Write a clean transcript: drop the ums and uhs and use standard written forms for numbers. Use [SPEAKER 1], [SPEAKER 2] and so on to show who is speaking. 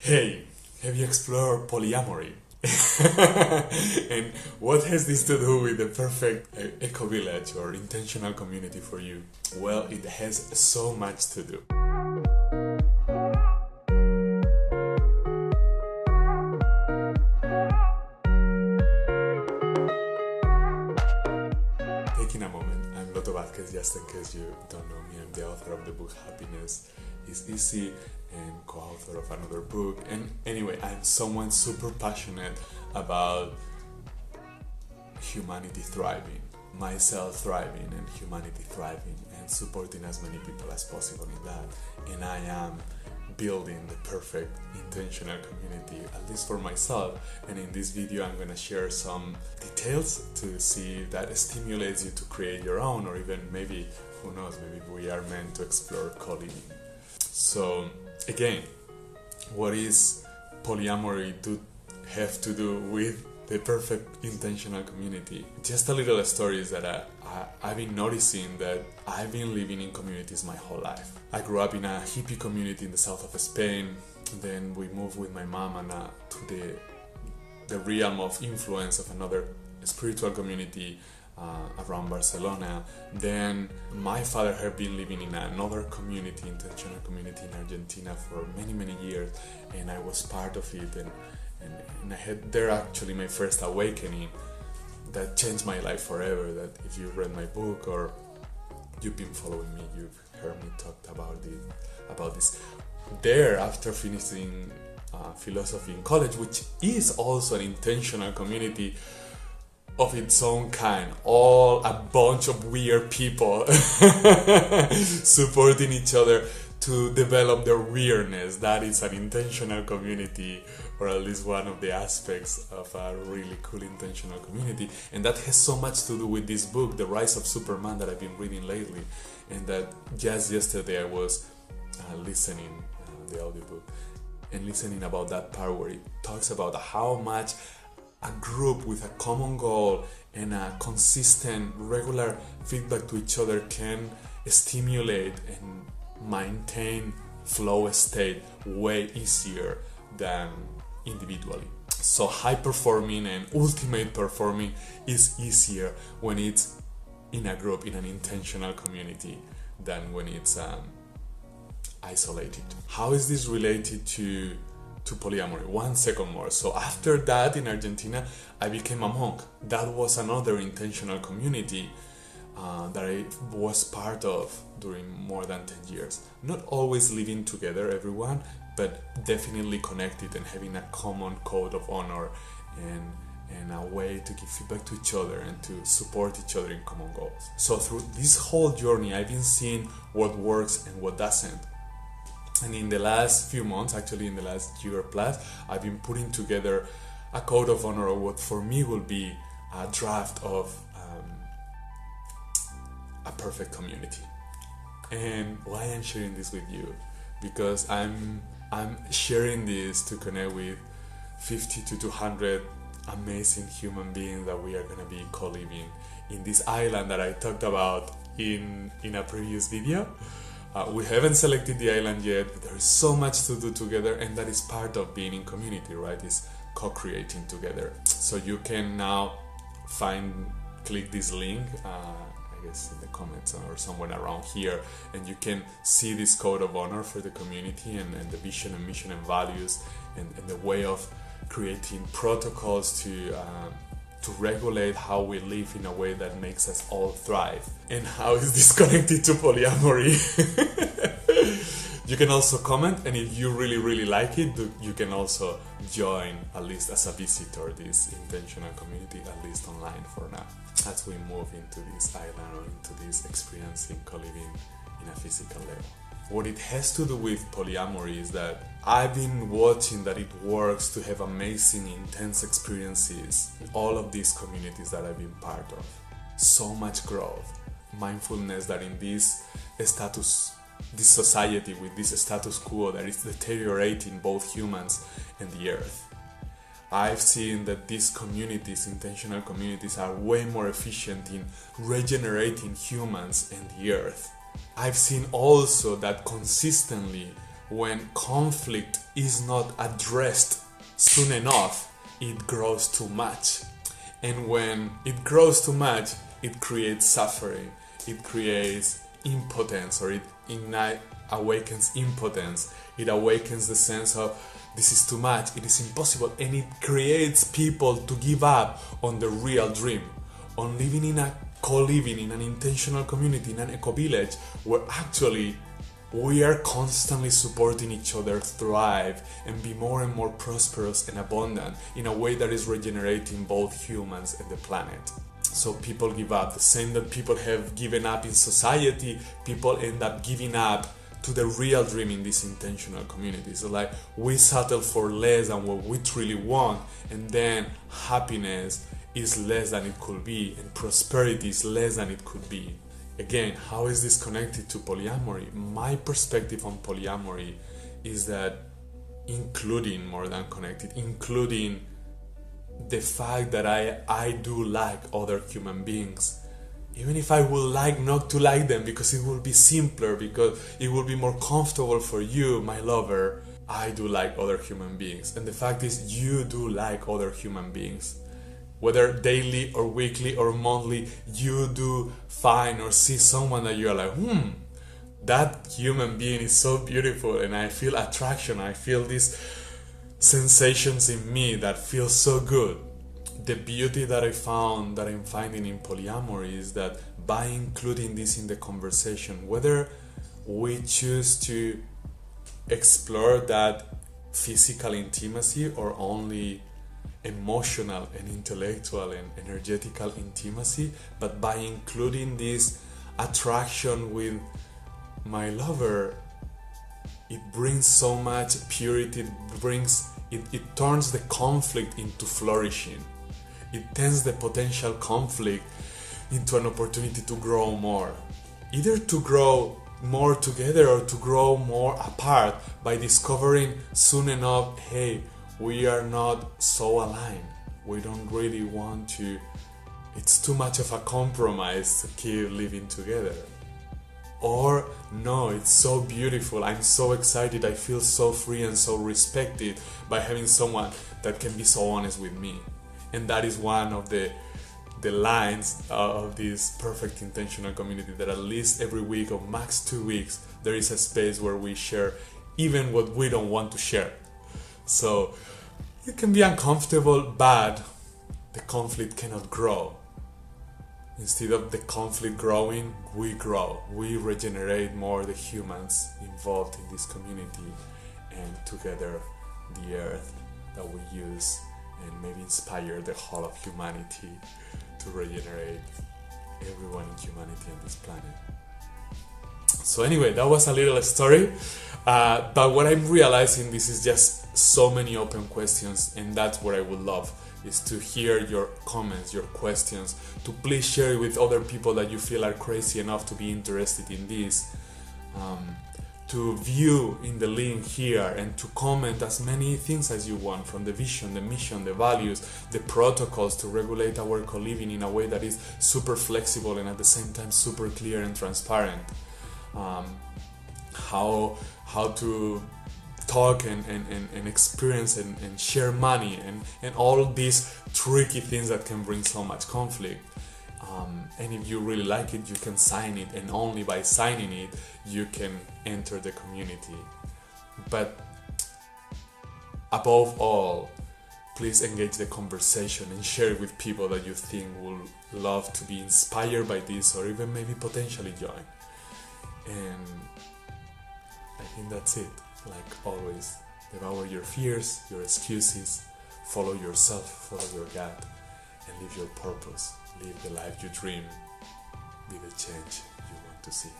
[SPEAKER 1] Hey, have you explored polyamory? And what has this to do with the perfect eco-village or intentional community for you? Well, it has so much to do. Taking a moment, I'm Loto Vázquez, just in case you don't know me. I'm the author of the book Happiness is Easy and co-author of another book. And anyway, I'm someone super passionate about humanity thriving, myself thriving and humanity thriving, and supporting as many people as possible in that. And I am building the perfect intentional community, at least for myself. And in this video I'm going to share some details to see if that stimulates you to create your own, or even maybe, who knows, maybe we are meant to explore co-living. So again, what is polyamory have to do with the perfect intentional community? Just a little story is that I've been noticing that I've been living in communities my whole life. I grew up in a hippie community in the south of Spain. Then we moved with my mom and to the realm of influence of another spiritual community around Barcelona. Then my father had been living in another community, intentional community in Argentina for many years, and I was part of it, and I had there actually my first awakening that changed my life forever. That if you read my book or you've been following me, you've heard me talk about this. There, after finishing philosophy in college, which is also an intentional community of its own kind, all a bunch of weird people supporting each other to develop their weirdness. That is an intentional community, or at least one of the aspects of a really cool intentional community. And that has so much to do with this book, The Rise of Superman, that I've been reading lately. And that just yesterday I was listening the audiobook and listening about that part where it talks about how much a group with a common goal and a consistent, regular feedback to each other can stimulate and maintain flow state way easier than individually. So high performing and ultimate performing is easier when it's in a group, in an intentional community, than when it's isolated. How is this related to polyamory? 1 second more. So after that, in Argentina, I became a monk. That was another intentional community that I was part of during more than 10 years. Not always living together, everyone, but definitely connected and having a common code of honor and a way to give feedback to each other and to support each other in common goals. So through this whole journey, I've been seeing what works and what doesn't. And in the last few months, actually in the last year plus, I've been putting together a code of honor, or what for me will be a draft of a perfect community. And why I'm sharing this with you? Because I'm sharing this to connect with 50 to 200 amazing human beings that we are going to be co-living in this island that I talked about in a previous video. We haven't selected the island yet, but there is so much to do together, and that is part of being in community, right? Is co-creating together. So you can now click this link, I guess in the comments or somewhere around here, and you can see this code of honor for the community and the vision and mission and values and the way of creating protocols to regulate how we live in a way that makes us all thrive. And how is this connected to polyamory? You can also comment, and if you really like it, you can also join, at least as a visitor, this intentional community, at least online for now, as we move into this island or into this experience in co-living in a physical level. What it has to do with polyamory is that I've been watching that it works to have amazing, intense experiences in all of these communities that I've been part of. So much growth, mindfulness, that in this society with this status quo that is deteriorating both humans and the earth. I've seen that these communities, intentional communities, are way more efficient in regenerating humans and the earth. I've seen also that consistently when conflict is not addressed soon enough, it grows too much. And when it grows too much, it creates suffering, it creates impotence, or it awakens impotence. It awakens the sense of this is too much, it is impossible, and it creates people to give up on the real dream, on living in a co-living, in an intentional community, in an eco-village, where actually we are constantly supporting each other thrive and be more and more prosperous and abundant in a way that is regenerating both humans and the planet. So people give up. The same that people have given up in society, people end up giving up to the real dream in this intentional community. So like we settle for less than what we truly want, and then happiness is less than it could be, and prosperity is less than it could be. Again, how is this connected to polyamory? My perspective on polyamory is that including more than connected, including the fact that I do like other human beings, even if I would like not to like them because it will be simpler, because it will be more comfortable for you, my lover, I do like other human beings. And the fact is, you do like other human beings. Whether daily or weekly or monthly, you do find or see someone that you're like, that human being is so beautiful, and I feel attraction, I feel these sensations in me that feel so good. The beauty that I'm finding in polyamory is that by including this in the conversation, whether we choose to explore that physical intimacy or only emotional and intellectual and energetical intimacy, but by including this attraction with my lover, it brings so much purity, it turns the conflict into flourishing. It turns the potential conflict into an opportunity to grow more, either to grow more together or to grow more apart, by discovering soon enough, hey, we are not so aligned, we don't really want to, it's too much of a compromise to keep living together. Or no, it's so beautiful, I'm so excited, I feel so free and so respected by having someone that can be so honest with me. And that is one of the lines of this perfect intentional community, that at least every week or max 2 weeks there is a space where we share even what we don't want to share. So it can be uncomfortable, but the conflict cannot grow. Instead of the conflict growing, we grow. We regenerate more the humans involved in this community, and together the earth that we use, and maybe inspire the whole of humanity to regenerate everyone in humanity on this planet. So anyway, that was a little story, but what I'm realizing, this is just so many open questions, and that's what I would love, is to hear your comments, your questions, to please share it with other people that you feel are crazy enough to be interested in this, to view in the link here and to comment as many things as you want, from the vision, the mission, the values, the protocols to regulate our co-living in a way that is super flexible and at the same time super clear and transparent. How to talk and experience and share money and all these tricky things that can bring so much conflict. And if you really like it, you can sign it, and only by signing it you can enter the community. But above all, please engage the conversation and share it with people that you think will love to be inspired by this, or even maybe potentially join. And I think that's it. Like always, devour your fears, your excuses, follow yourself, follow your gut, and live your purpose. Live the life you dream. Be the change you want to see.